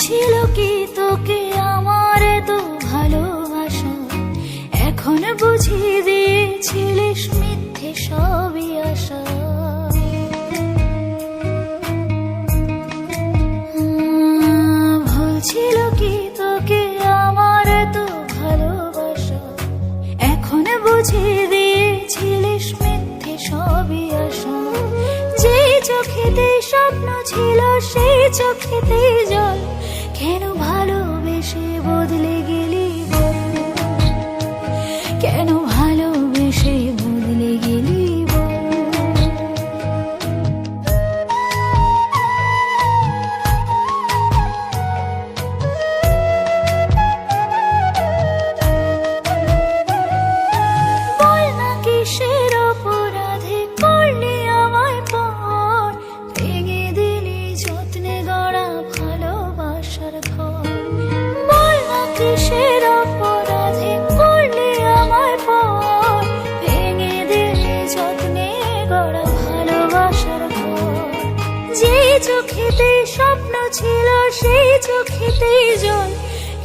ছিল কি তোকে আমার এত ভালোবাসা, এখন বুঝিয়ে দিয়েছিলিস মিথ্যে সবই আশা। ভুল ছিল কি তোকে আমার এত ভালোবাসা, এখন বুঝিয়ে দিয়েছিলিস মিথ্যে সবই আশা। যে চোখেতে স্বপ্ন ছিল সেই চোখেতে জল, কেন ভালোবেসে বদলে গেলি বল, কেন ভালোবেসে বদলে গেলি বল। বল না কিসের অপরাধে করলি আমায় পর, ভেঙে দিলি যত্নে গড়া ভালোবাসার ঘর। বল না কিসের অপরাধে করলি আমায় পর, ভেঙে দিলি যত্নে গড়া ভালোবাসার ঘর। যে চোখেতে স্বপ্ন ছিল সেই চোখেতে জল,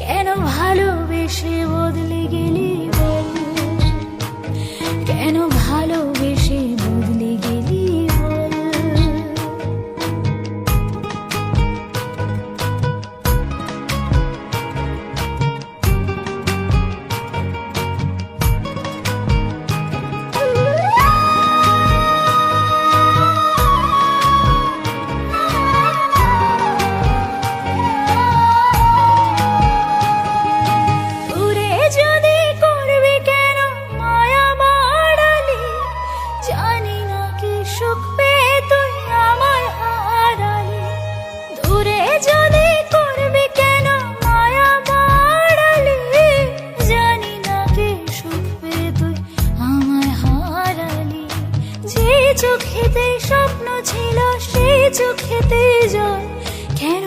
কেন ভালোবেসে বদলে গেলি বল, কেন ভালোবেসে বদলে গেলি বল। দূরে যদি করবি কেন মায়া বাড়ালি, জানি না কি সুখ পেয়ে তুই আমায় হারালি। দূরে যদি করবি কেন মায়া বাড়ালি, জানি না কি সুখ পেয়ে তুই আমায় হারালি। যে চোখেতে স্বপ্ন ছিল সেই চোখেতে জল, কেন